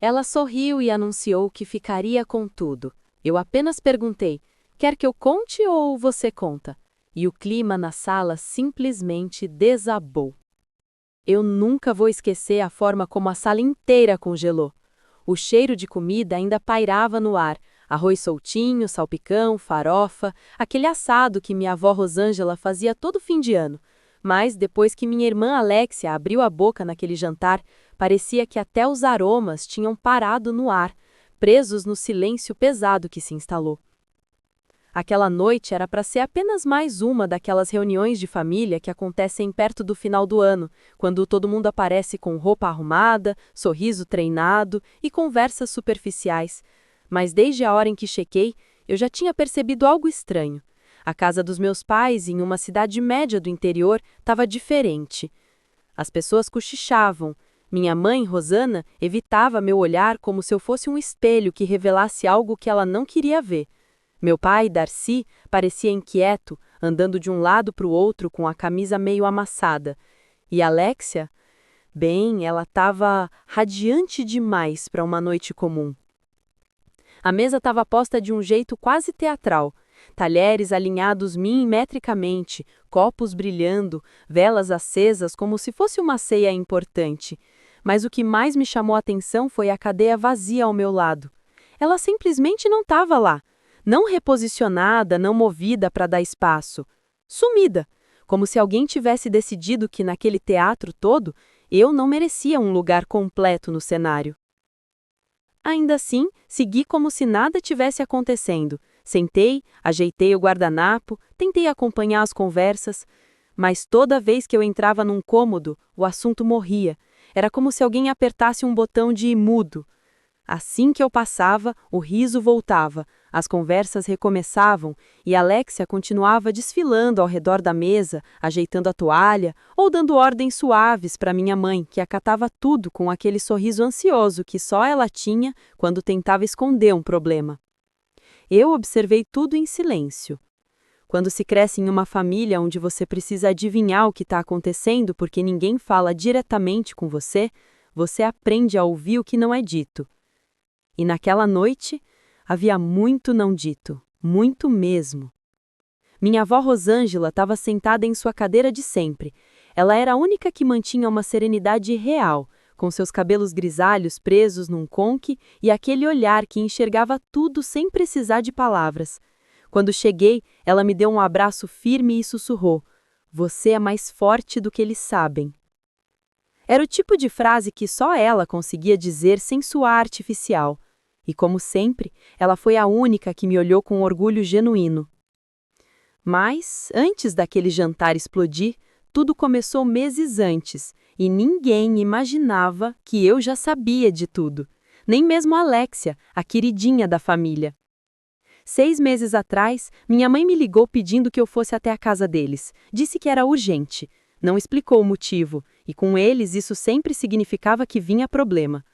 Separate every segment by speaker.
Speaker 1: Ela sorriu e anunciou que ficaria com tudo. Eu apenas perguntei: quer que eu conte ou você conta? E o clima na sala simplesmente desabou. Eu nunca vou esquecer a forma como a sala inteira congelou. O cheiro de comida ainda pairava no ar. Arroz soltinho, salpicão, farofa, aquele assado que minha avó Rosângela fazia todo fim de ano. Mas, depois que minha irmã Alexia abriu a boca naquele jantar, parecia que até os aromas tinham parado no ar, presos no silêncio pesado que se instalou. Aquela noite era para ser apenas mais uma daquelas reuniões de família que acontecem perto do final do ano, quando todo mundo aparece com roupa arrumada, sorriso treinado e conversas superficiais. Mas desde a hora em que chequei, eu já tinha percebido algo estranho. A casa dos meus pais, em uma cidade média do interior, estava diferente. As pessoas cochichavam. Minha mãe, Rosana, evitava meu olhar como se eu fosse um espelho que revelasse algo que ela não queria ver. Meu pai, Darcy, parecia inquieto, andando de um lado para o outro com a camisa meio amassada. E Alexia? Bem, ela estava radiante demais para uma noite comum. A mesa estava posta de um jeito quase teatral. Talheres alinhados milimetricamente, copos brilhando, velas acesas como se fosse uma ceia importante. Mas o que mais me chamou a atenção foi a cadeia vazia ao meu lado. Ela simplesmente não estava lá. Não reposicionada, não movida para dar espaço. Sumida, como se alguém tivesse decidido que naquele teatro todo eu não merecia um lugar completo no cenário. Ainda assim, segui como se nada tivesse acontecendo. Sentei, ajeitei o guardanapo, tentei acompanhar as conversas, mas toda vez que eu entrava num cômodo, o assunto morria. Era como se alguém apertasse um botão de mudo. Assim que eu passava, o riso voltava, as conversas recomeçavam e Alexia continuava desfilando ao redor da mesa, ajeitando a toalha ou dando ordens suaves para minha mãe, que acatava tudo com aquele sorriso ansioso que só ela tinha quando tentava esconder um problema. Eu observei tudo em silêncio. Quando se cresce em uma família onde você precisa adivinhar o que está acontecendo porque ninguém fala diretamente com você, você aprende a ouvir o que não é dito. E naquela noite, havia muito não dito, muito mesmo. Minha avó Rosângela estava sentada em sua cadeira de sempre. Ela era a única que mantinha uma serenidade real, com seus cabelos grisalhos presos num conque e aquele olhar que enxergava tudo sem precisar de palavras. Quando cheguei, ela me deu um abraço firme e sussurrou: "Você é mais forte do que eles sabem." Era o tipo de frase que só ela conseguia dizer sem soar artificial. E, como sempre, ela foi a única que me olhou com orgulho genuíno. Mas, antes daquele jantar explodir, tudo começou meses antes, e ninguém imaginava que eu já sabia de tudo. Nem mesmo a Alexia, a queridinha da família. 6 meses atrás, minha mãe me ligou pedindo que eu fosse até a casa deles. Disse que era urgente. Não explicou o motivo, e com eles isso sempre significava que vinha problema.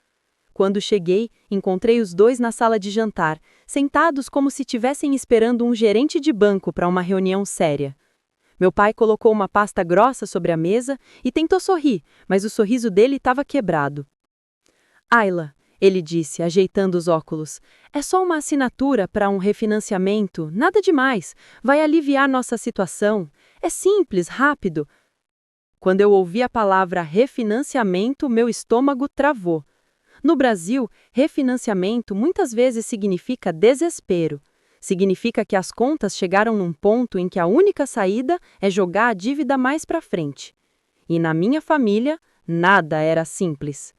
Speaker 1: Quando cheguei, encontrei os dois na sala de jantar, sentados como se estivessem esperando um gerente de banco para uma reunião séria. Meu pai colocou uma pasta grossa sobre a mesa e tentou sorrir, mas o sorriso dele estava quebrado. "Ayla", ele disse, ajeitando os óculos, "é só uma assinatura para um refinanciamento, nada demais, vai aliviar nossa situação. É simples, rápido." Quando eu ouvi a palavra refinanciamento, meu estômago travou. No Brasil, refinanciamento muitas vezes significa desespero. Significa que as contas chegaram num ponto em que a única saída é jogar a dívida mais para frente. E na minha família, nada era simples.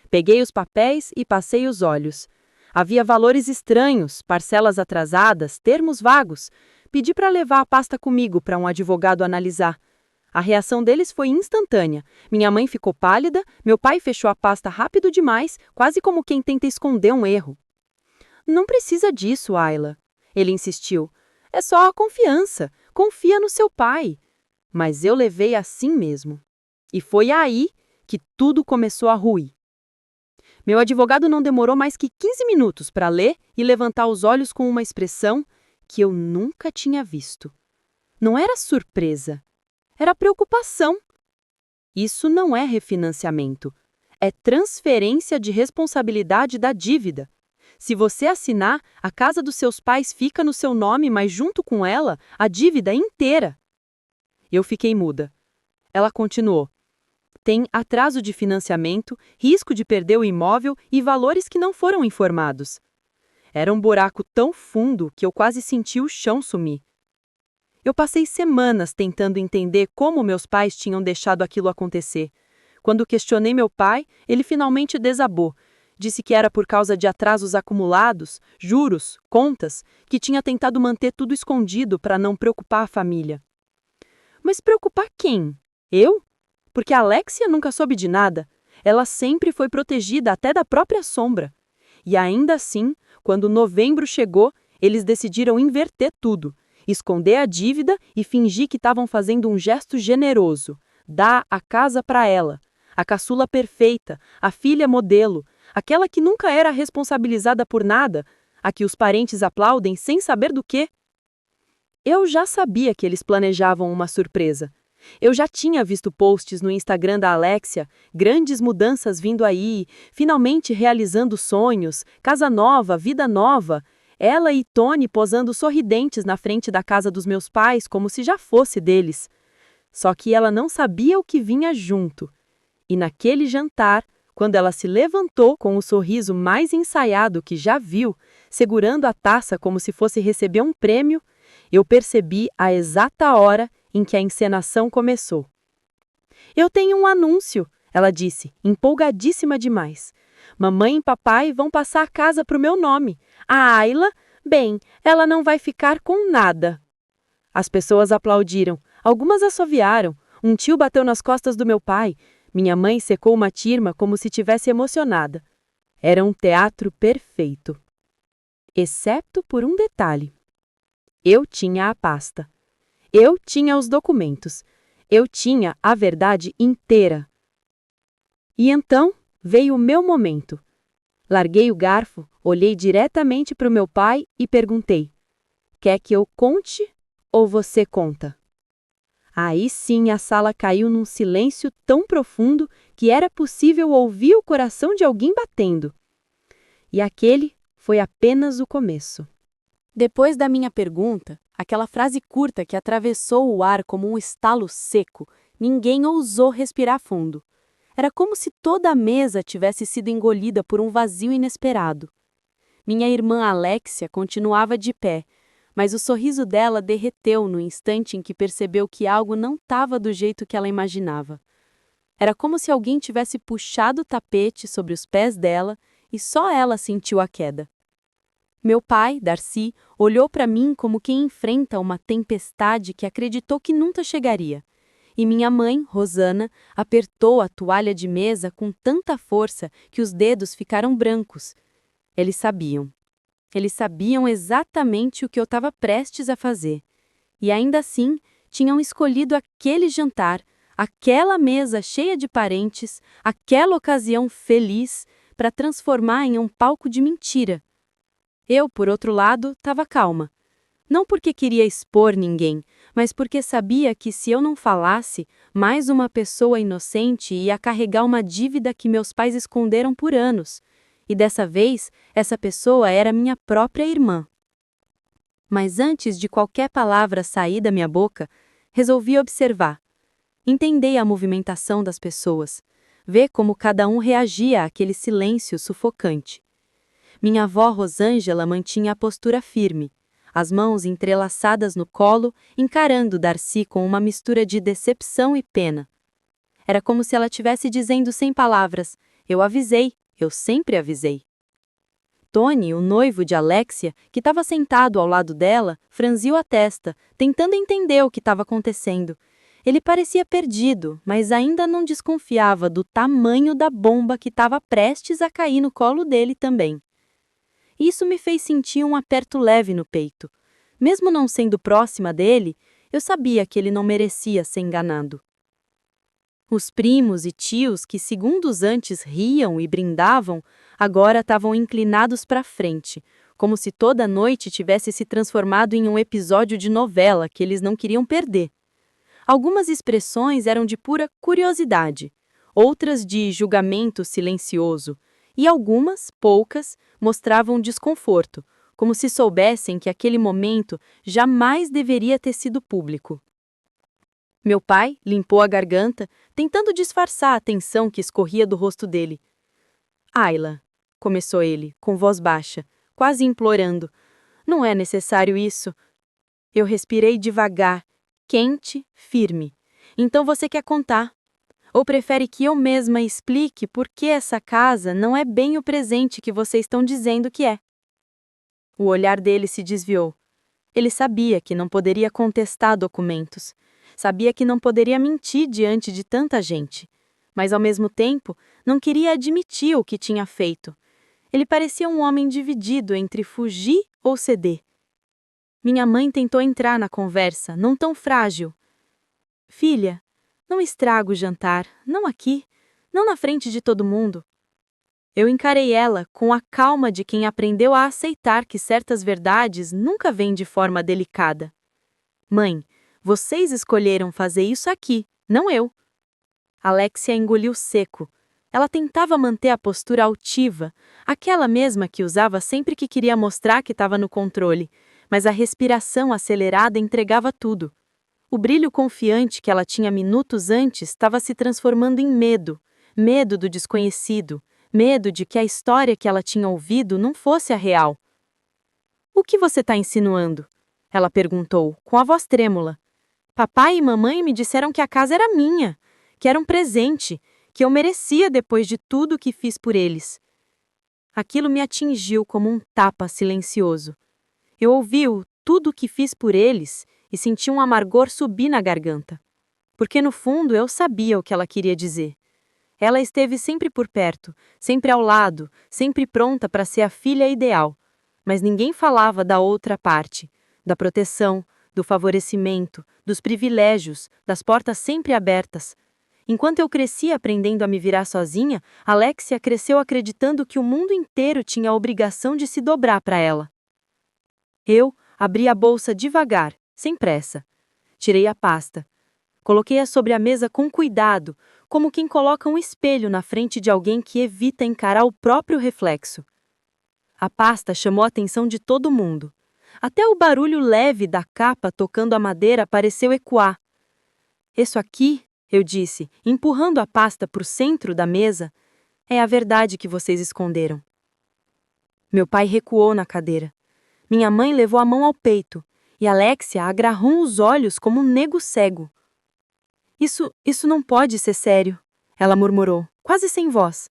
Speaker 1: Peguei os papéis e passei os olhos. Havia valores estranhos, parcelas atrasadas, termos vagos. Pedi para levar a pasta comigo para um advogado analisar. A reação deles foi instantânea. Minha mãe ficou pálida, meu pai fechou a pasta rápido demais, quase como quem tenta esconder um erro. "Não precisa disso, Ayla." Ele insistiu. "É só a confiança. Confia no seu pai." Mas eu levei assim mesmo. E foi aí que tudo começou a ruir. Meu advogado não demorou mais que 15 minutos para ler e levantar os olhos com uma expressão que eu nunca tinha visto. Não era surpresa. Era preocupação. Isso não é refinanciamento.
Speaker 2: É transferência de responsabilidade da dívida. Se você assinar, a casa dos seus pais fica no seu nome, mas junto com ela, a dívida inteira. Eu fiquei muda. Ela continuou. Tem atraso de financiamento, risco de perder o imóvel e valores que não foram informados. Era um buraco tão fundo que eu quase senti o chão sumir. Eu passei semanas tentando entender como meus pais tinham deixado aquilo acontecer. Quando questionei meu pai, ele finalmente desabou. Disse que era por causa de atrasos acumulados, juros, contas, que tinha tentado manter tudo escondido para não preocupar a família. Mas preocupar quem? Eu? Porque a Alexia nunca soube de nada. Ela sempre foi protegida até da própria sombra. E ainda assim, quando novembro chegou, eles decidiram inverter tudo, esconder a dívida e fingir que estavam fazendo um gesto generoso, dar a casa para ela, a caçula perfeita, a filha modelo, aquela que nunca era responsabilizada por nada, a que os parentes aplaudem sem saber do quê. Eu já sabia que eles planejavam uma surpresa. Eu já tinha visto posts no Instagram da Alexia, grandes mudanças vindo aí, finalmente realizando sonhos, casa nova, vida nova. Ela e Tony posando sorridentes na frente da casa dos meus pais como se já fosse deles. Só que ela não sabia o que vinha junto. E naquele jantar, quando ela se levantou com o sorriso mais ensaiado que já viu, segurando a taça como se fosse receber um prêmio, eu percebi a exata hora em que a encenação começou. Eu tenho um anúncio, ela disse, empolgadíssima demais. Mamãe e papai vão passar a casa para o meu nome. A Ayla, bem, ela não vai ficar com nada. As pessoas aplaudiram, algumas assoviaram. Um tio bateu nas costas do meu pai. Minha mãe secou uma tirma como se tivesse emocionada. Era um teatro perfeito. Exceto por um detalhe. Eu tinha a pasta. Eu tinha os documentos. Eu tinha a verdade inteira. E então veio o meu momento. Larguei o garfo, olhei diretamente para o meu pai e perguntei: quer que eu conte ou você conta? Aí sim a sala caiu num silêncio tão profundo que era possível ouvir o coração de alguém batendo. E aquele foi apenas o começo. Depois da minha pergunta, aquela frase curta que atravessou o ar como um estalo seco, ninguém ousou respirar fundo. Era como se toda a mesa tivesse sido engolida por um vazio inesperado. Minha irmã Alexia continuava de pé, mas o sorriso dela derreteu no instante em que percebeu que algo não estava do jeito que ela imaginava. Era como se alguém tivesse puxado o tapete sobre os pés dela e só ela sentiu a queda. Meu pai, Darcy, olhou para mim como quem enfrenta uma tempestade que acreditou que nunca chegaria. E minha mãe, Rosana, apertou a toalha de mesa com tanta força que os dedos ficaram brancos. Eles sabiam. Eles sabiam exatamente o que eu estava prestes a fazer. E ainda assim, tinham escolhido aquele jantar, aquela mesa cheia de parentes, aquela ocasião feliz, para transformar em um palco de mentira. Eu, por outro lado, estava calma. Não porque queria expor ninguém, mas porque sabia que se eu não falasse, mais uma pessoa inocente ia carregar uma dívida que meus pais esconderam por anos. E dessa vez, essa pessoa era minha própria irmã. Mas antes de qualquer palavra sair da minha boca, resolvi observar. Entender a movimentação das pessoas, ver como cada um reagia àquele silêncio sufocante. Minha avó Rosângela mantinha a postura firme, as mãos entrelaçadas no colo, encarando Darcy com uma mistura de decepção e pena. Era como se ela estivesse dizendo sem palavras: eu avisei, eu sempre avisei. Tony, o noivo de Alexia, que estava sentado ao lado dela, franziu a testa, tentando entender o que estava acontecendo. Ele parecia perdido, mas ainda não desconfiava do tamanho da bomba que estava prestes a cair no colo dele também. Isso me fez sentir um aperto leve no peito. Mesmo não sendo próxima dele, eu sabia que ele não merecia ser enganado. Os primos e tios que segundos antes riam e brindavam, agora estavam inclinados para frente, como se toda a noite tivesse se transformado em um episódio de novela que eles não queriam perder. Algumas expressões eram de pura curiosidade. outras de julgamento silencioso, e algumas, poucas, mostravam desconforto, como se soubessem que aquele momento jamais deveria ter sido público. Meu pai limpou a garganta, tentando disfarçar a tensão que escorria do rosto dele. Ayla, começou ele, com voz baixa, quase implorando, não é necessário isso. Eu respirei devagar, quente, firme. Então você quer contar? Ou prefere que eu mesma explique por que essa casa não é bem o presente que vocês estão dizendo que é? O olhar dele se desviou. Ele sabia que não poderia contestar documentos. Sabia que não poderia mentir diante de tanta gente. Mas, ao mesmo tempo, não queria admitir o que tinha feito. Ele parecia um homem dividido entre fugir ou ceder. Minha mãe tentou entrar na conversa, não tão frágil. Filha, não estraga o jantar, não aqui, não na frente de todo mundo. Eu encarei ela com a calma de quem aprendeu a aceitar que certas verdades nunca vêm de forma delicada. Mãe, vocês escolheram fazer isso aqui, não eu. Alexia engoliu seco. Ela tentava manter a postura altiva, aquela mesma que usava sempre que queria mostrar que estava no controle, mas a respiração acelerada entregava tudo. O brilho confiante que ela tinha minutos antes estava se transformando em medo, medo do desconhecido, medo de que a história que ela tinha ouvido não fosse a real. O que você está insinuando? Ela perguntou, com a voz trêmula. Papai e mamãe me disseram que a casa era minha, que era um presente, que eu merecia depois de tudo que fiz por eles. Aquilo me atingiu como um tapa silencioso. Eu ouvi o tudo que fiz por eles e senti um amargor subir na garganta. Porque no fundo eu sabia o que ela queria dizer. Ela esteve sempre por perto, sempre ao lado, sempre pronta para ser a filha ideal. Mas ninguém falava da outra parte, da proteção, do favorecimento, dos privilégios, das portas sempre abertas. Enquanto eu crescia aprendendo a me virar sozinha, Alexia cresceu acreditando que o mundo inteiro tinha a obrigação de se dobrar para ela. Eu abri a bolsa devagar, sem pressa. Tirei a pasta. Coloquei-a sobre a mesa com cuidado, como quem coloca um espelho na frente de alguém que evita encarar o próprio reflexo. A pasta chamou a atenção de todo mundo. Até o barulho leve da capa tocando a madeira pareceu ecoar. Isso aqui, eu disse, empurrando a pasta para o centro da mesa, é a verdade que vocês esconderam. Meu pai recuou na cadeira. Minha mãe levou a mão ao peito, e Alexia agarrou os olhos como um nego cego. Isso não pode ser sério, ela murmurou, quase sem voz.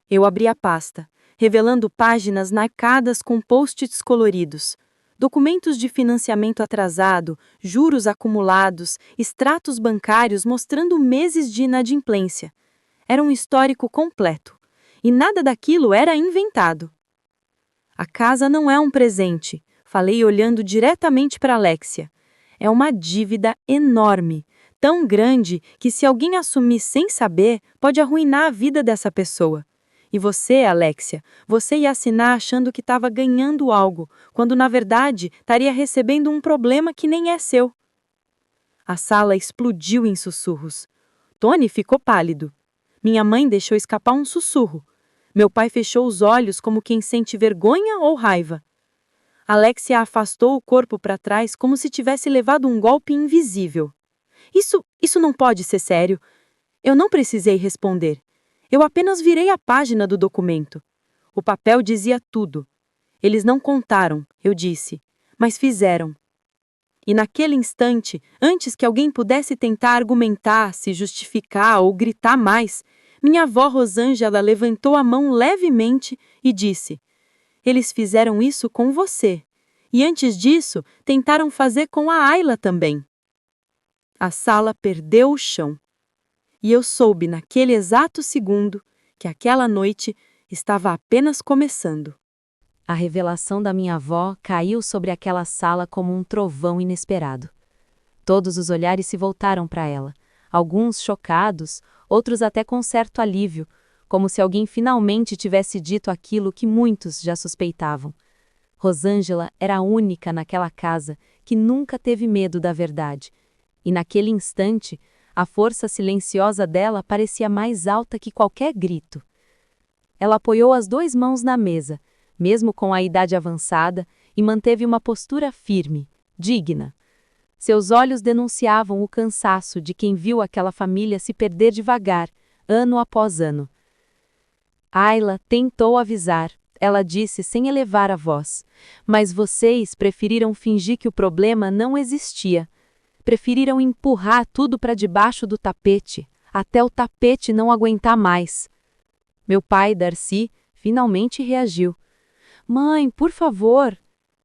Speaker 2: Eu abri a pasta, revelando páginas marcadas com post-its coloridos, documentos de financiamento atrasado, juros acumulados, extratos bancários mostrando meses de inadimplência. Era um histórico completo, e nada daquilo era inventado. A casa não é um presente, falei olhando diretamente para Alexia. É uma dívida enorme, tão grande que se alguém assumir sem saber, pode arruinar a vida dessa pessoa. E você, Alexia, você ia assinar achando que estava ganhando algo, quando na verdade estaria recebendo um problema que nem é seu. A sala explodiu em sussurros. Tony ficou pálido. Minha mãe deixou escapar um sussurro. Meu pai fechou os olhos como quem sente vergonha ou raiva. Alexia afastou o corpo para trás como se tivesse levado um golpe invisível. Isso não pode ser sério. Eu não precisei responder. Eu apenas virei a página do documento. O papel dizia tudo. Eles não contaram, eu disse, mas fizeram. E naquele instante, antes que alguém pudesse tentar argumentar, se justificar ou gritar mais, minha avó Rosângela levantou a mão levemente e disse: eles fizeram isso com você. E antes disso, tentaram fazer com a Ayla também. A sala perdeu o chão. E eu soube naquele exato segundo que aquela noite estava apenas começando.
Speaker 1: A revelação da minha avó caiu sobre aquela sala como um trovão inesperado. Todos os olhares se voltaram para ela, alguns chocados, outros até com certo alívio, como se alguém finalmente tivesse dito aquilo que muitos já suspeitavam. Rosângela era a única naquela casa que nunca teve medo da verdade, e naquele instante, A força silenciosa dela parecia mais alta que qualquer grito. Ela apoiou as 2 mãos na mesa, mesmo com a idade avançada, e manteve uma postura firme, digna. Seus olhos denunciavam o cansaço de quem viu aquela família se perder devagar, ano após ano. Ayla tentou avisar, ela disse sem elevar a voz, mas vocês preferiram fingir que o problema não existia. Preferiram empurrar tudo para debaixo do tapete, até o tapete não aguentar mais. Meu pai, Darcy, finalmente reagiu. Mãe, por favor.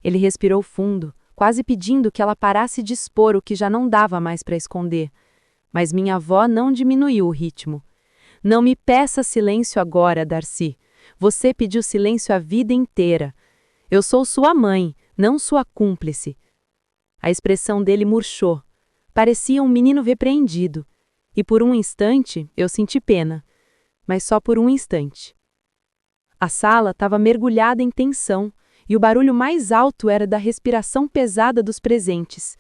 Speaker 1: Ele respirou fundo, quase pedindo que ela parasse de expor o que já não dava mais para esconder. Mas minha avó não diminuiu o ritmo. Não me peça silêncio agora, Darcy. Você pediu silêncio a vida inteira. Eu sou sua mãe, não sua cúmplice. A expressão dele murchou. Parecia um menino repreendido. E por um instante eu senti pena. Mas só por um instante. A sala estava mergulhada em tensão, e o barulho mais alto era da respiração pesada dos presentes.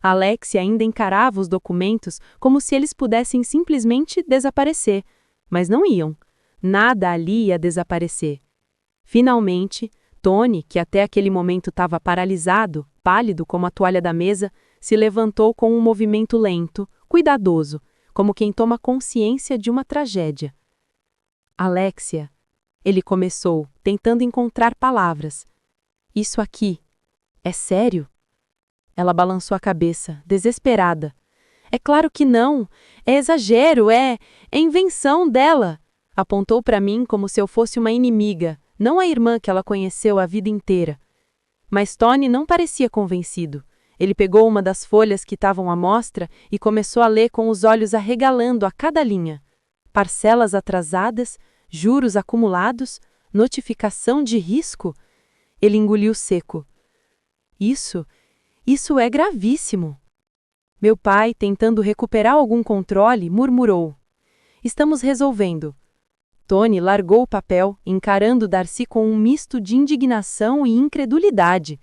Speaker 1: Alexia ainda encarava os documentos como se eles pudessem simplesmente desaparecer, mas não iam. Nada ali ia desaparecer. Finalmente, Tony, que até aquele momento estava paralisado, pálido como a toalha da mesa, se levantou com um movimento lento, cuidadoso, como quem toma consciência de uma tragédia. Alexia, ele começou, tentando encontrar palavras. Isso aqui, é sério? Ela balançou a cabeça, desesperada. É claro que não, é exagero, é invenção dela. Apontou para mim como se eu fosse uma inimiga, não a irmã que ela conheceu a vida inteira. Mas Tony não parecia convencido. Ele pegou uma das folhas que estavam à mostra e começou a ler com os olhos arregalando a cada linha. Parcelas atrasadas, juros acumulados, notificação de risco. Ele engoliu seco. Isso é gravíssimo. Meu pai, tentando recuperar algum controle, murmurou. Estamos resolvendo. Tony largou o papel, encarando Darcy com um misto de indignação e incredulidade.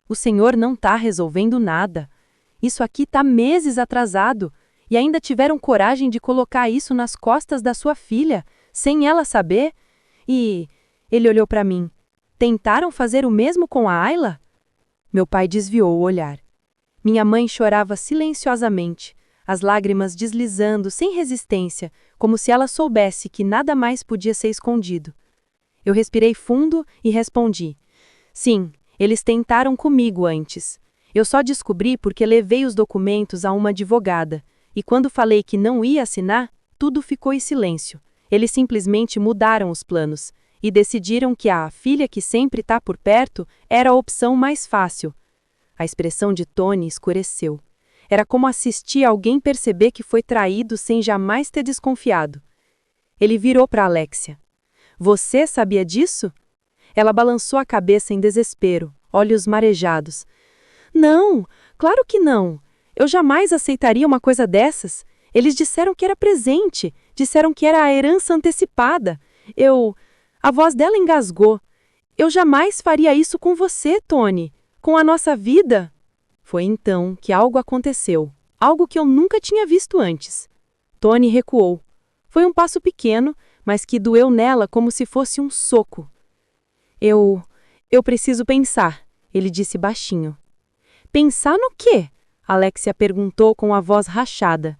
Speaker 1: O senhor não está resolvendo nada. Isso aqui está meses atrasado, e ainda tiveram coragem de colocar isso nas costas da sua filha, sem ela saber? E ele olhou para mim. Tentaram fazer o mesmo com a Ayla? Meu pai desviou o olhar. Minha mãe chorava silenciosamente, as lágrimas deslizando sem resistência, como se ela soubesse que nada mais podia ser escondido. Eu respirei fundo e respondi. Sim, eles tentaram comigo antes. Eu só descobri porque levei os documentos a uma advogada, e quando falei que não ia assinar, tudo ficou em silêncio. Eles simplesmente mudaram os planos, e decidiram que a filha que sempre está por perto era a opção mais fácil. A expressão de Tony escureceu. Era como assistir alguém perceber que foi traído sem jamais ter desconfiado. Ele virou para Alexia. Você sabia disso? Ela balançou a cabeça em desespero, olhos marejados. Não, claro que não. Eu jamais aceitaria uma coisa dessas. Eles disseram que era presente, disseram que era a herança antecipada. A voz dela engasgou. Eu jamais faria isso com você, Tony. Com a nossa vida. Foi então que algo aconteceu, algo que eu nunca tinha visto antes. Tony recuou. Foi um passo pequeno, mas que doeu nela como se fosse um soco. Eu preciso pensar, ele disse baixinho. Pensar no quê? Alexia perguntou com a voz rachada.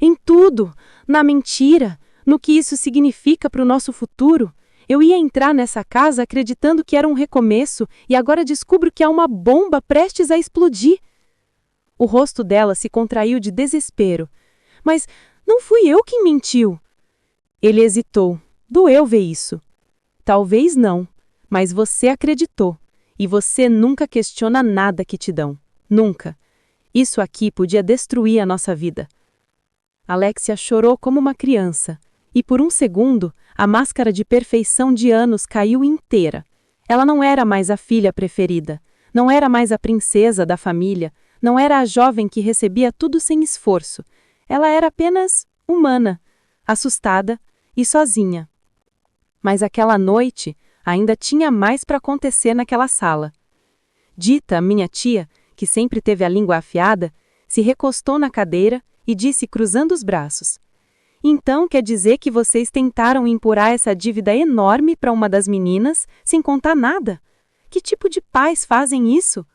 Speaker 1: Em tudo, na mentira, no que isso significa para o nosso futuro. Eu ia entrar nessa casa acreditando que era um recomeço e agora descubro que há uma bomba prestes a explodir. O rosto dela se contraiu de desespero. Mas não fui eu quem mentiu. Ele hesitou. Doeu ver isso. Talvez não, mas você acreditou. E você nunca questiona nada que te dão. Nunca. Isso aqui podia destruir a nossa vida. Alexia chorou como uma criança. E por um segundo, a máscara de perfeição de anos caiu inteira. Ela não era mais a filha preferida, não era mais a princesa da família, não era a jovem que recebia tudo sem esforço. Ela era apenas humana, assustada e sozinha. Mas aquela noite ainda tinha mais para acontecer naquela sala. Dita, minha tia, que sempre teve a língua afiada, se recostou na cadeira
Speaker 2: e disse cruzando os braços: Então quer dizer que vocês tentaram empurrar essa dívida enorme para uma das meninas, sem contar nada? Que tipo de pais fazem isso?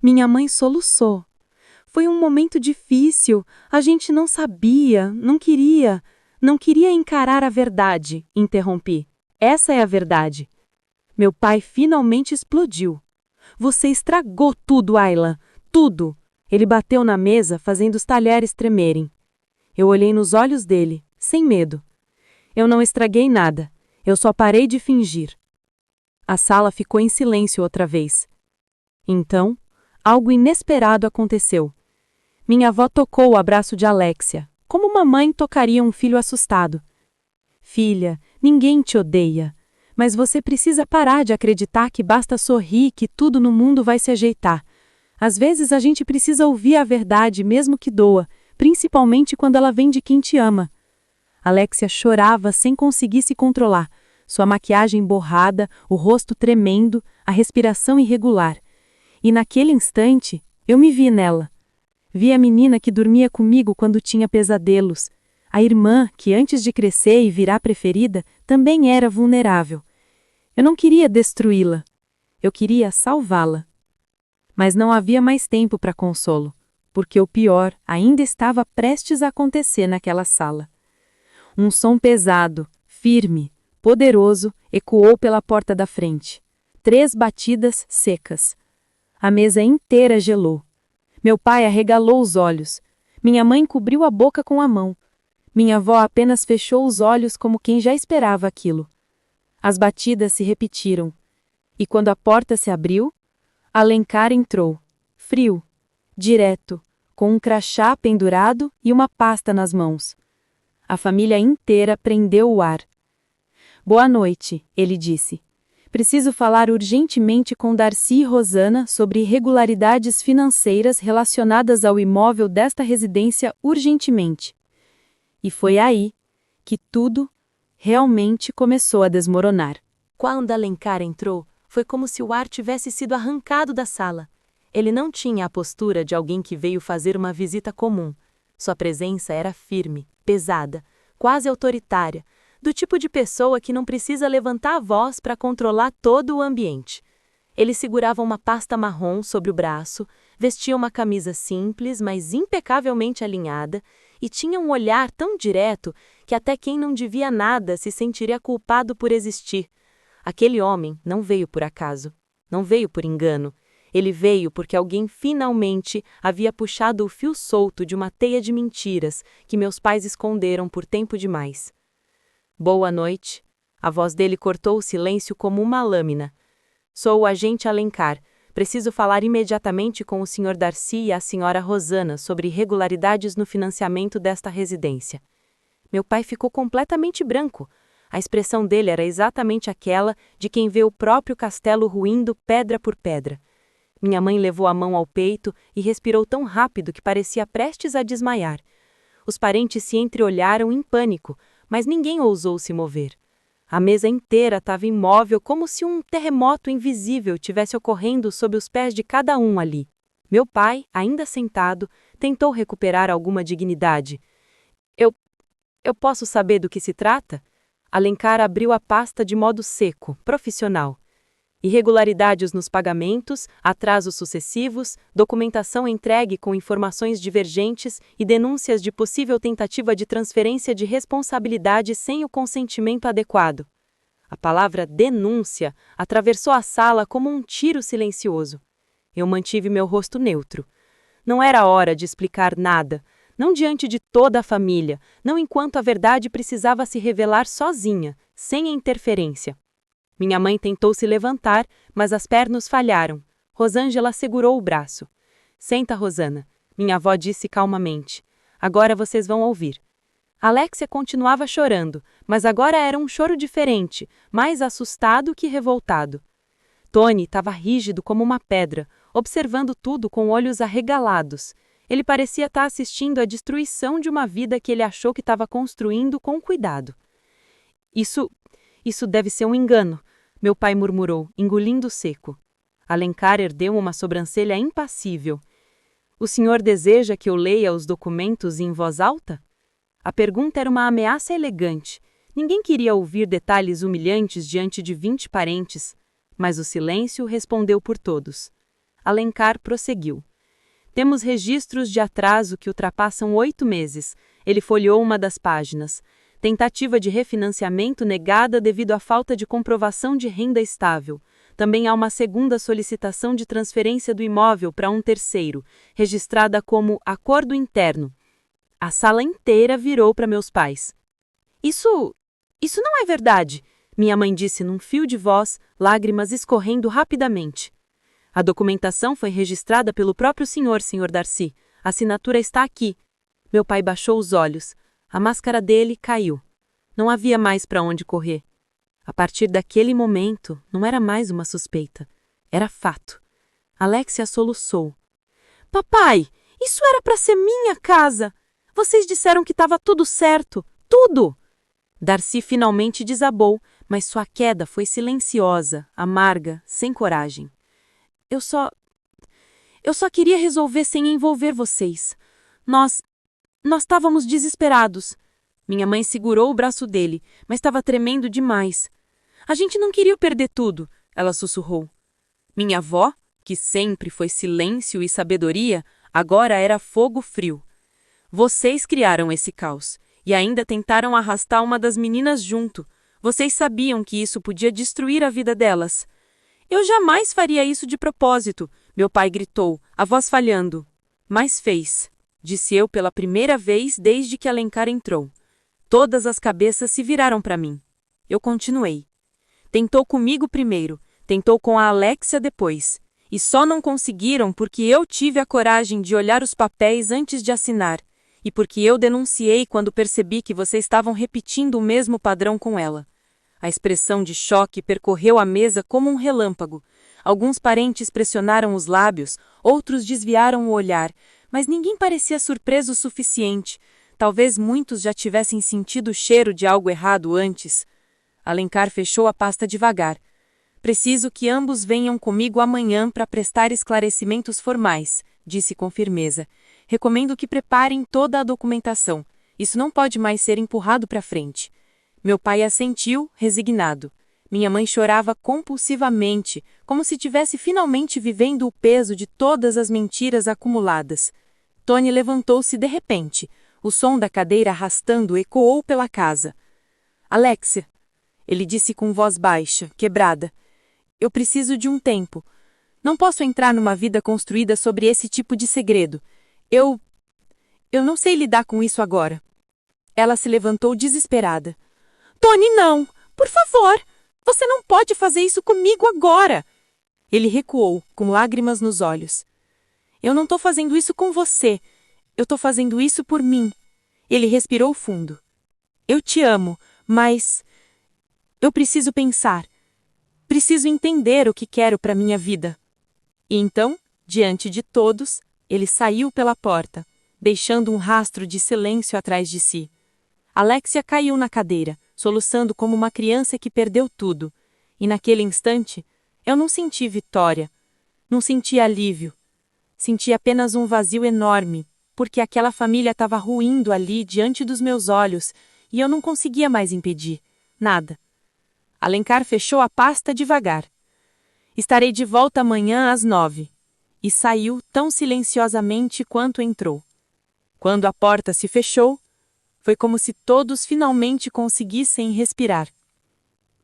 Speaker 2: Minha mãe soluçou. Foi um momento difícil, a gente não sabia, não queria encarar a verdade, interrompi. Essa é a verdade. Meu pai finalmente explodiu. Você estragou tudo, Ayla, tudo. Ele bateu na mesa, fazendo os talheres tremerem. Eu olhei nos olhos dele, sem medo. Eu não estraguei nada, eu só parei de fingir. A sala ficou em silêncio outra vez. Então, algo inesperado aconteceu. Minha avó tocou o abraço de Alexia, como uma mãe tocaria um filho assustado. Filha, ninguém te odeia, mas você precisa parar de acreditar que basta sorrir que tudo no mundo vai se ajeitar. Às vezes a gente precisa ouvir a verdade, mesmo que doa, principalmente quando ela vem de quem te ama. Alexia chorava sem conseguir se controlar, sua maquiagem borrada, o rosto tremendo, a respiração irregular. E naquele instante, eu me vi nela. Vi a menina que dormia comigo quando tinha pesadelos. A irmã, que antes de crescer e virar preferida, também era vulnerável. Eu não queria destruí-la. Eu queria salvá-la. Mas não havia mais tempo para consolo, porque o pior ainda estava prestes a acontecer naquela sala. Um som pesado, firme, poderoso, ecoou pela porta da frente. 3 batidas secas. A mesa inteira gelou. Meu pai arregalou os olhos. Minha mãe cobriu a boca com a mão. Minha avó apenas fechou os olhos como quem já esperava aquilo. As batidas se repetiram. E quando a porta se abriu, Alencar entrou, frio, direto, com um crachá pendurado e uma pasta nas mãos. A família inteira prendeu o ar. Boa noite, ele disse. Preciso falar urgentemente com Darcy e Rosana sobre irregularidades financeiras relacionadas ao imóvel desta residência urgentemente. E foi aí que tudo realmente começou a desmoronar.
Speaker 1: Quando Alencar entrou, foi como se o ar tivesse sido arrancado da sala. Ele não tinha a postura de alguém que veio fazer uma visita comum. Sua presença era firme, pesada, quase autoritária, do tipo de pessoa que não precisa levantar a voz para controlar todo o ambiente. Ele segurava uma pasta marrom sobre o braço, vestia uma camisa simples, mas impecavelmente alinhada, e tinha um olhar tão direto que até quem não devia nada se sentiria culpado por existir. Aquele homem não veio por acaso, não veio por engano. Ele veio porque alguém finalmente havia puxado o fio solto de uma teia de mentiras que meus pais esconderam por tempo demais. Boa noite. A voz dele cortou o silêncio como uma lâmina. Sou o agente Alencar. Preciso falar imediatamente com o Sr. Darcy e a Sra. Rosana sobre irregularidades no financiamento desta residência. Meu pai ficou completamente branco. A expressão dele era exatamente aquela de quem vê o próprio castelo ruindo pedra por pedra. Minha mãe levou a mão ao peito e respirou tão rápido que parecia prestes a desmaiar. Os parentes se entreolharam em pânico, mas ninguém ousou se mover. A mesa inteira estava imóvel, como se um terremoto invisível tivesse ocorrendo sob os pés de cada um ali. Meu pai, ainda sentado, tentou recuperar alguma dignidade. Eu posso saber do que se trata? Alencar abriu a pasta de modo seco, profissional. Irregularidades nos pagamentos, atrasos sucessivos, documentação entregue com informações divergentes e denúncias de possível tentativa de transferência de responsabilidade sem o consentimento adequado. A palavra denúncia atravessou a sala como um tiro silencioso. Eu mantive meu rosto neutro. Não era hora de explicar nada, não diante de toda a família, não enquanto a verdade precisava se revelar sozinha, sem interferência. Minha mãe tentou se levantar, mas as pernas falharam. Rosângela segurou o braço. Senta, Rosana, minha avó disse calmamente. Agora vocês vão ouvir. Alexia continuava chorando, mas agora era um choro diferente, mais assustado que revoltado. Tony estava rígido como uma pedra, observando tudo com olhos arregalados. Ele parecia estar assistindo à destruição de uma vida que ele achou que estava construindo com cuidado. Isso deve ser um engano, meu pai murmurou, engolindo seco. Alencar ergueu uma sobrancelha impassível.
Speaker 2: O senhor deseja que eu leia os documentos em voz alta? A pergunta era uma ameaça elegante. Ninguém queria ouvir detalhes humilhantes diante de 20 parentes, mas o silêncio respondeu por todos. Alencar prosseguiu. Temos registros de atraso que ultrapassam 8 meses. Ele folheou uma das páginas. Tentativa de refinanciamento negada devido à falta de comprovação de renda estável. Também há uma segunda solicitação de transferência do imóvel para um terceiro, registrada como acordo interno. A sala inteira virou para meus pais. Isso não é verdade, minha mãe disse num fio de voz, lágrimas escorrendo rapidamente. A documentação foi registrada pelo próprio senhor Darcy. A assinatura está aqui. Meu pai baixou os olhos. A máscara dele caiu. Não havia mais para onde correr. A partir daquele momento, não era mais uma suspeita. Era fato. Alexia soluçou. Papai, isso era para ser minha casa. Vocês disseram que estava tudo certo. Tudo! Darcy finalmente desabou, mas sua queda foi silenciosa, amarga, sem coragem. Eu só queria resolver sem envolver vocês. Nós estávamos desesperados. Minha mãe segurou o braço dele, mas estava tremendo demais. A gente não queria perder tudo, ela sussurrou. Minha avó, que sempre foi silêncio e sabedoria, agora era fogo frio. Vocês criaram esse caos. E ainda tentaram arrastar uma das meninas junto. Vocês sabiam que isso podia destruir a vida delas. Eu jamais faria isso de propósito, meu pai gritou, a voz falhando. Mas fez, disse eu pela primeira vez desde que Alencar entrou. Todas as cabeças se viraram para mim. Eu continuei. Tentou comigo primeiro, tentou com a Alexia depois. E só não conseguiram porque eu tive a coragem de olhar os papéis antes de assinar. E porque eu denunciei quando percebi que vocês estavam repetindo o mesmo padrão com ela. A expressão de choque percorreu a mesa como um relâmpago. Alguns parentes pressionaram os lábios, outros desviaram o olhar, mas ninguém parecia surpreso o suficiente. Talvez muitos já tivessem sentido o cheiro de algo errado antes. Alencar fechou a pasta devagar. Preciso que ambos venham comigo amanhã para prestar esclarecimentos formais, disse com firmeza. Recomendo que preparem toda a documentação. Isso não pode mais ser empurrado para frente. Meu pai assentiu, resignado. Minha mãe chorava compulsivamente, como se tivesse finalmente vivendo o peso de todas as mentiras acumuladas. Tony levantou-se de repente. O som da cadeira arrastando ecoou pela casa. Alexia, ele disse com voz baixa, quebrada. Eu preciso de um tempo. Não posso entrar numa vida construída sobre esse tipo de segredo. Eu não sei lidar com isso agora. Ela se levantou desesperada. Tony, não! Por favor! Você não pode fazer isso comigo agora! Ele recuou, com lágrimas nos olhos. Eu não estou fazendo isso com você. Eu estou fazendo isso por mim. Ele respirou fundo. Eu te amo, mas eu preciso pensar. Preciso entender o que quero para minha vida. E então, diante de todos, ele saiu pela porta, deixando um rastro de silêncio atrás de si. Alexia caiu na cadeira, soluçando como uma criança que perdeu tudo. E naquele instante, eu não senti vitória. Não senti alívio. Senti apenas um vazio enorme, porque aquela família estava ruindo ali diante dos meus olhos e eu não conseguia mais impedir. Nada. Alencar fechou a pasta devagar. Estarei de volta amanhã às 9. E saiu tão silenciosamente quanto entrou. Quando a porta se fechou, foi como se todos finalmente conseguissem respirar.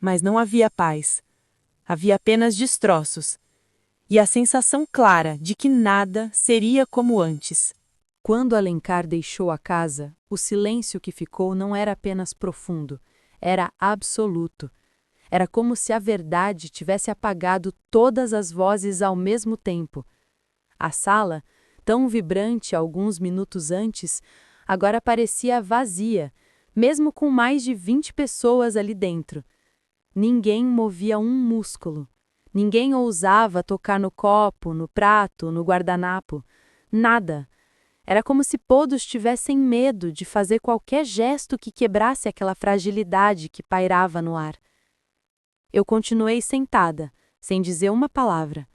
Speaker 2: Mas não havia paz. Havia apenas destroços. E a sensação clara de que nada seria como antes. Quando Alencar deixou a casa, o silêncio que ficou não era apenas profundo, era absoluto. Era como se a verdade tivesse apagado todas as vozes ao mesmo tempo. A sala, tão vibrante alguns minutos antes, agora parecia vazia, mesmo com mais de 20 pessoas ali dentro. Ninguém movia um músculo. Ninguém ousava tocar no copo, no prato, no guardanapo. Nada. Era como se todos tivessem medo de fazer qualquer gesto que quebrasse aquela fragilidade que pairava no ar. Eu continuei sentada, sem dizer uma palavra.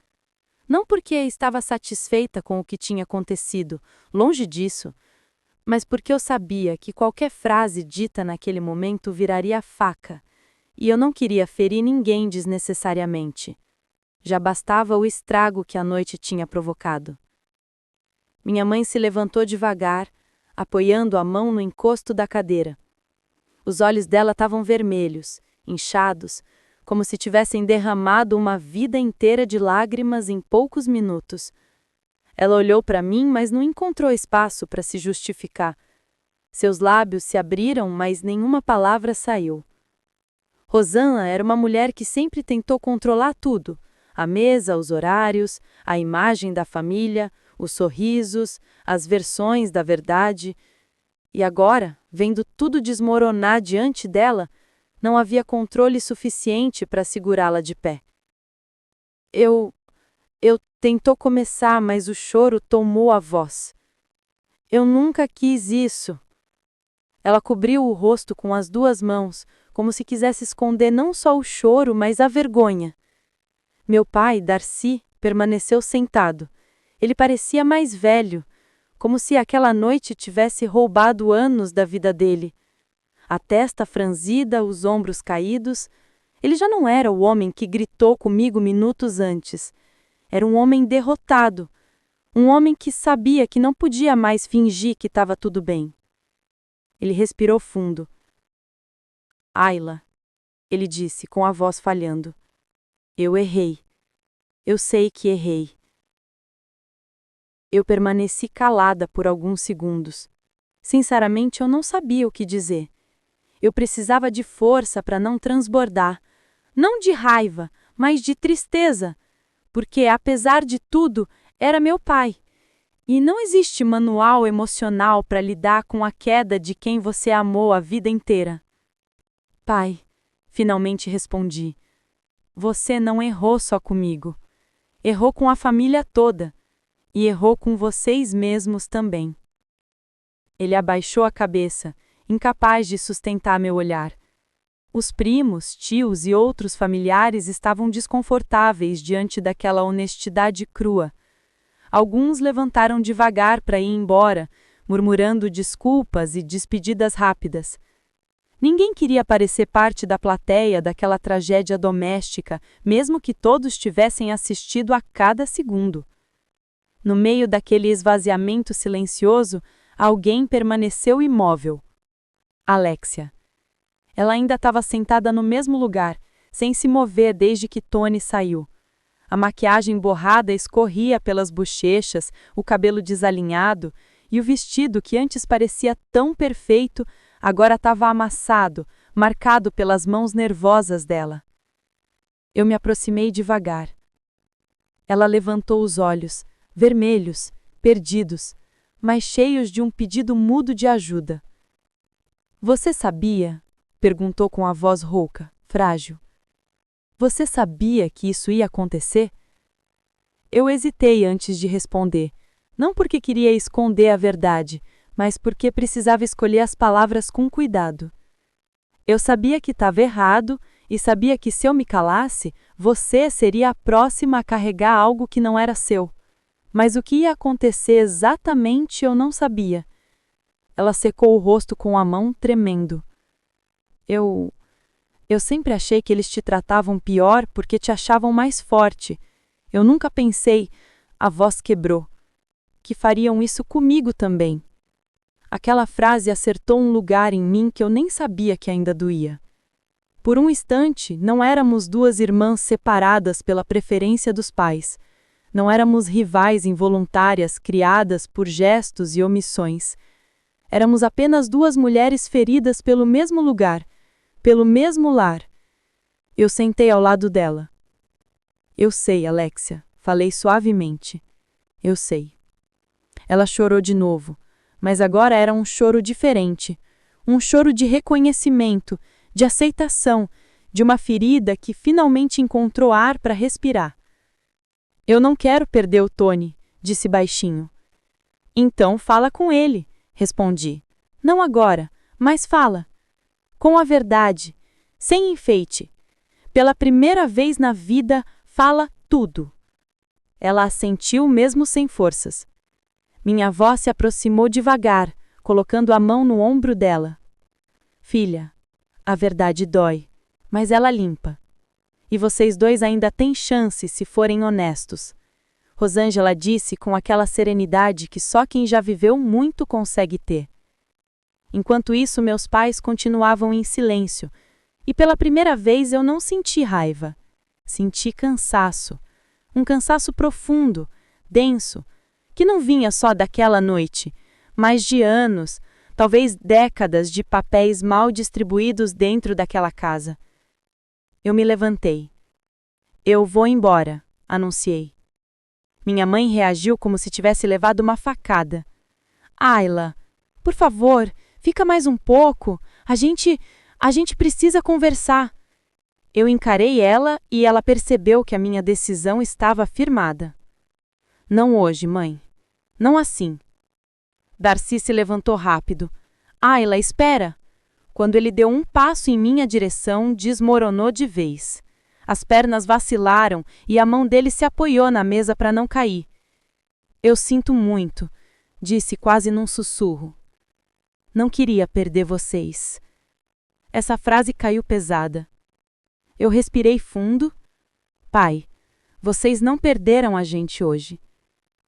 Speaker 1: Não porque estava satisfeita com o que tinha acontecido, longe disso, mas porque eu sabia que qualquer frase dita naquele momento viraria faca, e eu não queria ferir ninguém desnecessariamente. Já bastava o estrago que a noite tinha provocado. Minha mãe se levantou devagar, apoiando a mão no encosto da cadeira. Os olhos dela estavam vermelhos, inchados, como se tivessem derramado uma vida inteira de lágrimas em poucos minutos. Ela olhou para mim, mas não encontrou espaço para se justificar. Seus lábios se abriram, mas nenhuma palavra saiu. Rosana era uma mulher que sempre tentou controlar tudo: a mesa, os horários, a imagem da família, os sorrisos, as versões da verdade. E agora, vendo tudo desmoronar diante dela, não havia controle suficiente para segurá-la de pé. Eu tentou começar, mas o choro tomou a voz. Eu nunca quis isso. Ela cobriu o rosto com as duas mãos, como se quisesse esconder não só o choro, mas a vergonha. Meu pai, Darcy, permaneceu sentado. Ele parecia mais velho, como se aquela noite tivesse roubado anos da vida dele. A testa franzida, os ombros caídos. Ele já não era o homem que gritou comigo minutos antes. Era um homem derrotado. Um homem que sabia que não podia mais fingir que estava tudo bem. Ele respirou fundo. Ayla, ele disse, com a voz falhando. Eu errei. Eu sei que errei. Eu permaneci calada por alguns segundos. Sinceramente, eu não sabia o que dizer. Eu precisava de força para não transbordar. Não de raiva, mas de tristeza. Porque, apesar de tudo, era meu pai. E não existe manual emocional para lidar com a queda de quem você amou a vida inteira. Pai, finalmente respondi. Você não errou só comigo. Errou com a família toda. E errou com vocês mesmos também. Ele abaixou a cabeça, incapaz de sustentar meu olhar. Os primos, tios e outros familiares estavam desconfortáveis diante daquela honestidade crua. Alguns levantaram devagar para ir embora, murmurando desculpas e despedidas rápidas. Ninguém queria parecer parte da plateia daquela tragédia doméstica, mesmo que todos tivessem assistido a cada segundo. No meio daquele esvaziamento silencioso, alguém permaneceu imóvel. Alexia. Ela ainda estava sentada no mesmo lugar, sem se mover desde que Tony saiu. A maquiagem borrada escorria pelas bochechas, o cabelo desalinhado, e o vestido que antes parecia tão perfeito, agora estava amassado, marcado pelas mãos nervosas dela. Eu me aproximei devagar. Ela levantou os olhos, vermelhos, perdidos, mas cheios de um pedido mudo de ajuda. Você sabia? Perguntou com a voz rouca, frágil. Você sabia que isso ia acontecer? Eu hesitei antes de responder, não porque queria esconder a verdade, mas porque precisava escolher as palavras com cuidado. Eu sabia que estava errado e sabia que se eu me calasse, você seria a próxima a carregar algo que não era seu. Mas o que ia acontecer exatamente eu não sabia. Ela secou o rosto com a mão, tremendo. Eu sempre achei que eles te tratavam pior porque te achavam mais forte. Eu nunca pensei, a voz quebrou, que fariam isso comigo também. Aquela frase acertou um lugar em mim que eu nem sabia que ainda doía. Por um instante, não éramos duas irmãs separadas pela preferência dos pais. Não éramos rivais involuntárias criadas por gestos e omissões. Éramos apenas duas mulheres feridas pelo mesmo lugar, pelo mesmo lar. Eu sentei ao lado dela. Eu sei, Alexia, falei suavemente. Eu sei. Ela chorou de novo, mas agora era um choro diferente. Um choro de reconhecimento, de aceitação, de uma ferida que finalmente encontrou ar para respirar. Eu não quero perder o Tony, disse baixinho. Então fala com ele, respondi. Não agora, mas fala. Com a verdade, sem enfeite. Pela primeira vez na vida, fala tudo.
Speaker 2: Ela assentiu mesmo sem forças. Minha avó se aproximou devagar, colocando a mão no ombro dela. Filha, a verdade dói, mas ela limpa. E vocês dois ainda têm chance se forem honestos. Rosângela disse com aquela serenidade que só quem já viveu muito consegue ter. Enquanto isso, meus pais continuavam em silêncio, e pela primeira vez eu não senti raiva. Senti cansaço. Um cansaço profundo, denso, que não vinha só daquela noite, mas de anos, talvez décadas de papéis mal distribuídos dentro daquela casa. Eu me levantei. Eu vou embora, anunciei. Minha mãe reagiu como se tivesse levado uma facada. Ayla, por favor, fica mais um pouco. A gente precisa conversar. Eu encarei ela e ela percebeu que a minha decisão estava firmada. Não hoje, mãe. Não assim. Darcy se levantou rápido. Ayla, espera! Quando ele deu um passo em minha direção, desmoronou de vez. As pernas vacilaram e a mão dele se apoiou na mesa para não cair. Eu sinto muito, disse quase num sussurro. Não queria perder vocês. Essa frase caiu pesada. Eu respirei fundo. Pai, vocês não perderam a gente hoje.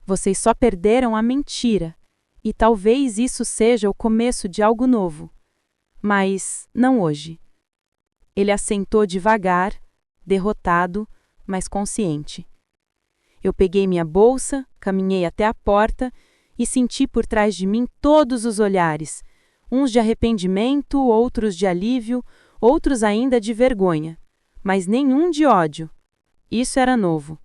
Speaker 2: Vocês só perderam a mentira. E talvez isso seja o começo de algo novo. Mas não hoje. Ele assentou devagar, derrotado, mas consciente. Eu peguei minha bolsa, caminhei até a porta e senti por trás de mim todos os olhares, uns de arrependimento, outros de alívio, outros ainda de vergonha, mas nenhum de ódio. Isso era novo.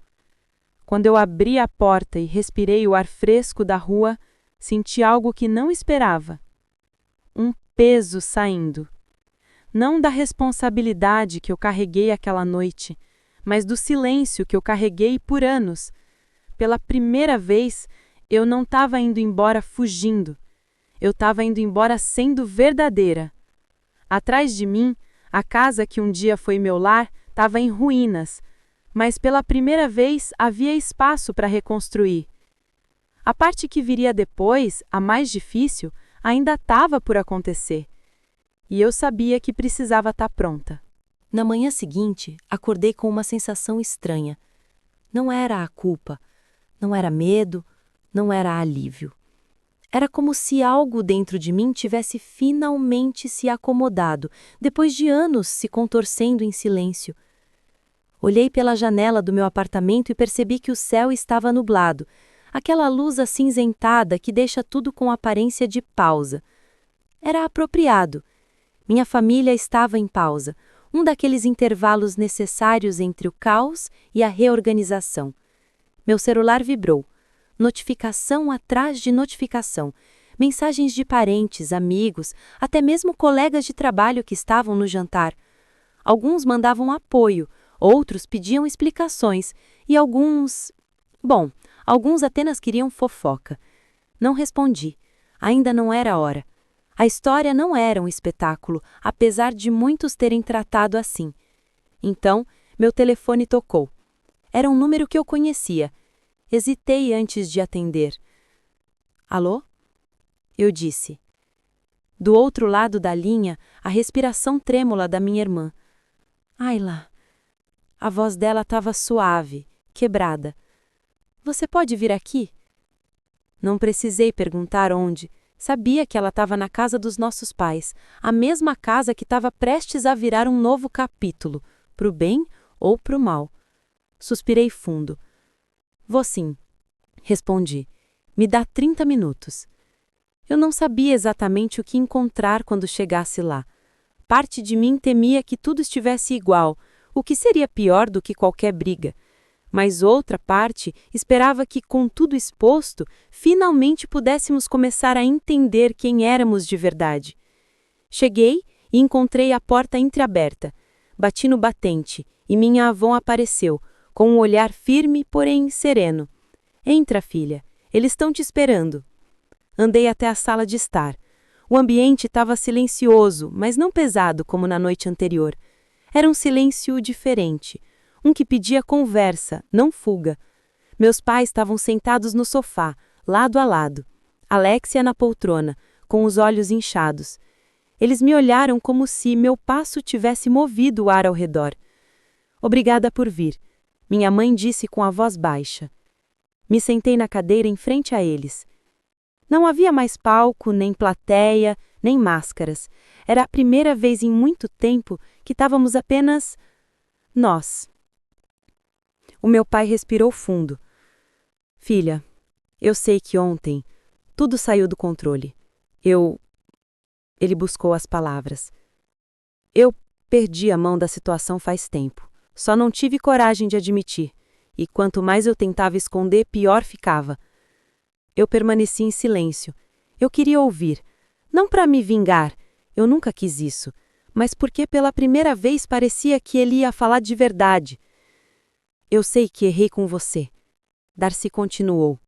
Speaker 2: Quando eu abri a porta e respirei o ar fresco da rua, senti algo que não esperava. Um peso saindo. Não da responsabilidade que eu carreguei aquela noite, mas do silêncio que eu carreguei por anos. Pela primeira vez, eu não estava indo embora fugindo. Eu estava indo embora sendo verdadeira. Atrás de mim, a casa que um dia foi meu lar estava em ruínas, mas pela primeira vez havia espaço para reconstruir. A parte que viria depois, a mais difícil, ainda estava por acontecer. E eu sabia que precisava estar pronta.
Speaker 1: Na manhã seguinte, acordei com uma sensação estranha. Não era a culpa, não era medo, não era alívio. Era como se algo dentro de mim tivesse finalmente se acomodado, depois de anos se contorcendo em silêncio. Olhei pela janela do meu apartamento e percebi que o céu estava nublado, aquela luz acinzentada que deixa tudo com aparência de pausa. Era apropriado. Minha família estava em pausa, um daqueles intervalos necessários entre o caos e a reorganização. Meu celular vibrou. Notificação atrás de notificação. Mensagens de parentes, amigos, até mesmo colegas de trabalho que estavam no jantar. Alguns mandavam apoio, outros pediam explicações e alguns apenas queriam fofoca. Não respondi. Ainda não era a hora. A história não era um espetáculo, apesar de muitos terem tratado assim. Então, meu telefone tocou. Era um número que eu conhecia. Hesitei antes de atender. Alô? Eu disse. Do outro lado da linha, a respiração trêmula da minha irmã. Ayla. A voz dela estava suave, quebrada. Você pode vir aqui? Não precisei perguntar onde. Sabia que ela estava na casa dos nossos pais, a mesma casa que estava prestes a virar um novo capítulo, pro bem ou pro mal. Suspirei fundo. Vou sim, respondi. Me dá 30 minutos. Eu não sabia exatamente o que encontrar quando chegasse lá. Parte de mim temia que tudo estivesse igual, o que seria pior do que qualquer briga. Mas outra parte esperava que, com tudo exposto, finalmente pudéssemos começar a entender quem éramos de verdade. Cheguei e encontrei a porta entreaberta. Bati no batente e minha avó apareceu, com um olhar firme, porém sereno. Entra, filha. Eles estão te esperando. Andei até a sala de estar. O ambiente estava silencioso, mas não pesado como na noite anterior. Era um silêncio diferente. Um que pedia conversa, não fuga.
Speaker 2: Meus pais estavam sentados no sofá, lado a lado. Alexia na poltrona, com os olhos inchados. Eles me olharam como se meu passo tivesse movido o ar ao redor. Obrigada por vir, minha mãe disse com a voz baixa. Me sentei na cadeira em frente a eles. Não havia mais palco, nem plateia, nem máscaras. Era a primeira vez em muito tempo que estávamos apenas nós. O meu pai respirou fundo. Filha, eu sei que ontem tudo saiu do controle. Ele buscou as palavras. Eu perdi a mão da situação faz tempo. Só não tive coragem de admitir. E quanto mais eu tentava esconder, pior ficava. Eu permaneci em silêncio. Eu queria ouvir. Não para me vingar, eu nunca quis isso, mas porque pela primeira vez parecia que ele ia falar de verdade. Eu sei que errei com você. Darcy continuou.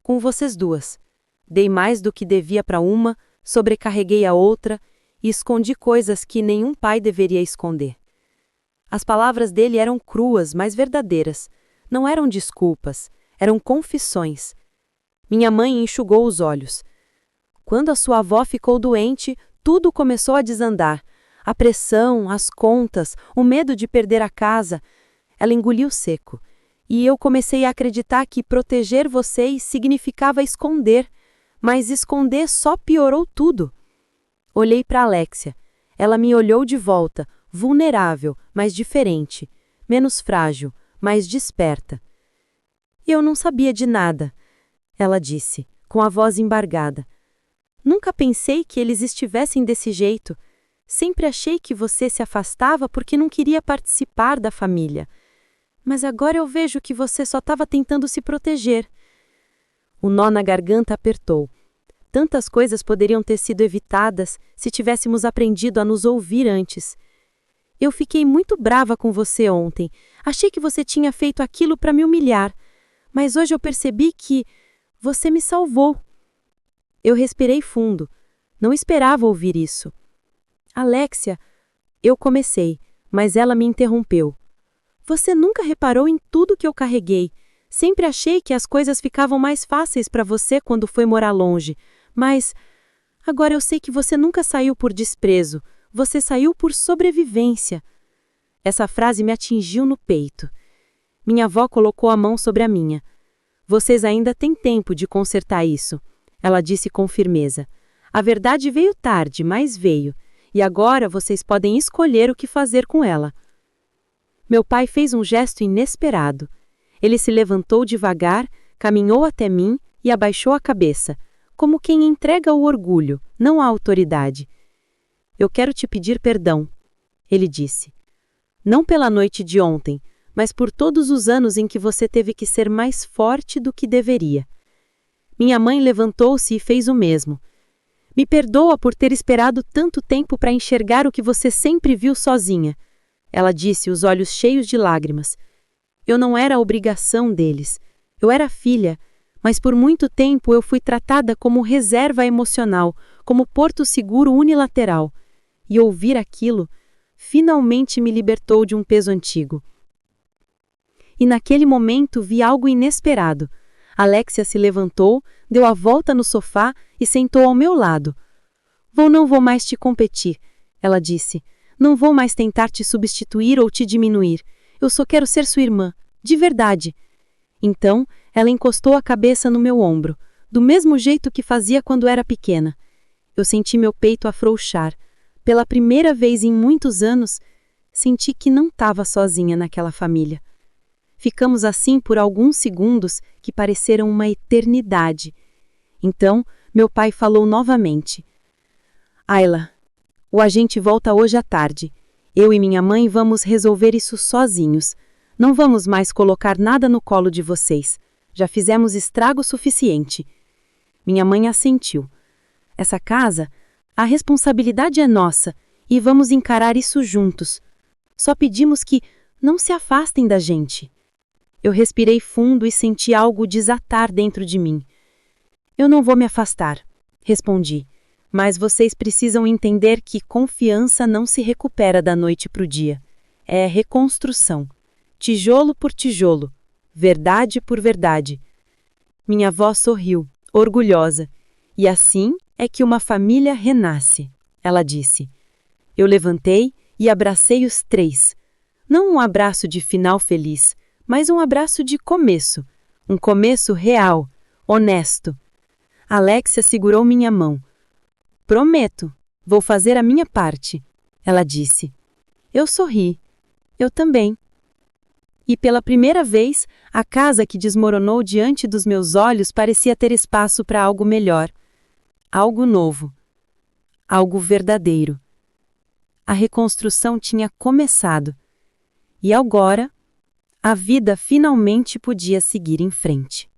Speaker 2: Com vocês duas. Dei mais do que devia para uma, sobrecarreguei a outra e escondi coisas que nenhum pai deveria esconder. As palavras dele eram cruas, mas verdadeiras. Não eram desculpas, eram confissões. Minha mãe enxugou os olhos. Quando a sua avó ficou doente, tudo começou a desandar. A pressão, as contas, o medo de perder a casa. Ela engoliu seco. E eu comecei a acreditar que proteger vocês significava esconder. Mas esconder só piorou tudo. Olhei para Alexia. Ela me olhou de volta, vulnerável, mas diferente. Menos frágil, mais desperta. Eu não sabia de nada, ela disse, com a voz embargada. Nunca pensei que eles estivessem desse jeito. Sempre achei que você se afastava porque não queria participar da família. Mas agora eu vejo que você só estava tentando se proteger. O nó na garganta apertou. Tantas coisas poderiam ter sido evitadas se tivéssemos aprendido a nos ouvir antes. Eu fiquei muito brava com você ontem. Achei que você tinha feito aquilo para me humilhar. Mas hoje eu percebi que você me salvou. Eu respirei fundo. Não esperava ouvir isso. Alexia, eu comecei, mas ela me interrompeu. Você nunca reparou em tudo que eu carreguei. Sempre achei que as coisas ficavam mais fáceis para você quando foi morar longe. Mas agora eu sei que você nunca saiu por desprezo. Você saiu por sobrevivência. Essa frase me atingiu no peito. Minha avó colocou a mão sobre a minha. Vocês ainda têm tempo de consertar isso, ela disse com firmeza. A verdade veio tarde, mas veio. E agora vocês podem escolher o que fazer com ela. Meu pai fez um gesto inesperado. Ele se levantou devagar, caminhou até mim e abaixou a cabeça, como quem entrega o orgulho, não a autoridade. Eu quero te pedir perdão, ele disse. Não pela noite de ontem, mas por todos os anos em que você teve que ser mais forte do que deveria. Minha mãe levantou-se e fez o mesmo. Me perdoa por ter esperado tanto tempo para enxergar o que você sempre viu sozinha. Ela disse, os olhos cheios de lágrimas. Eu não era a obrigação deles. Eu era filha, mas por muito tempo eu fui tratada como reserva emocional, como porto seguro unilateral. E ouvir aquilo finalmente me libertou de um peso antigo. E naquele momento vi algo inesperado. Alexia se levantou, deu a volta no sofá e sentou ao meu lado. Não vou mais te competir, ela disse. Não vou mais tentar te substituir ou te diminuir. Eu só quero ser sua irmã, de verdade. Então, ela encostou a cabeça no meu ombro, do mesmo jeito que fazia quando era pequena. Eu senti meu peito afrouxar. Pela primeira vez em muitos anos, senti que não estava sozinha naquela família. Ficamos assim por alguns segundos que pareceram uma eternidade. Então, meu pai falou novamente. Ayla, o agente volta hoje à tarde. Eu e minha mãe vamos resolver isso sozinhos. Não vamos mais colocar nada no colo de vocês. Já fizemos estrago suficiente. Minha mãe assentiu. Essa casa, a responsabilidade é nossa e vamos encarar isso juntos. Só pedimos que não se afastem da gente. Eu respirei fundo e senti algo desatar dentro de mim. Eu não vou me afastar, respondi, mas vocês precisam entender que confiança não se recupera da noite para o dia. É reconstrução, tijolo por tijolo, verdade por verdade. Minha avó sorriu, orgulhosa. E assim é que uma família renasce, ela disse. Eu levantei e abracei os três. Não um abraço de final feliz, mas um abraço de começo. Um começo real, honesto. Alexia segurou minha mão. Prometo, vou fazer a minha parte, ela disse. Eu sorri. Eu também. E pela primeira vez, a casa que desmoronou diante dos meus olhos parecia ter espaço para algo melhor. Algo novo. Algo verdadeiro. A reconstrução tinha começado. E agora, a vida finalmente podia seguir em frente.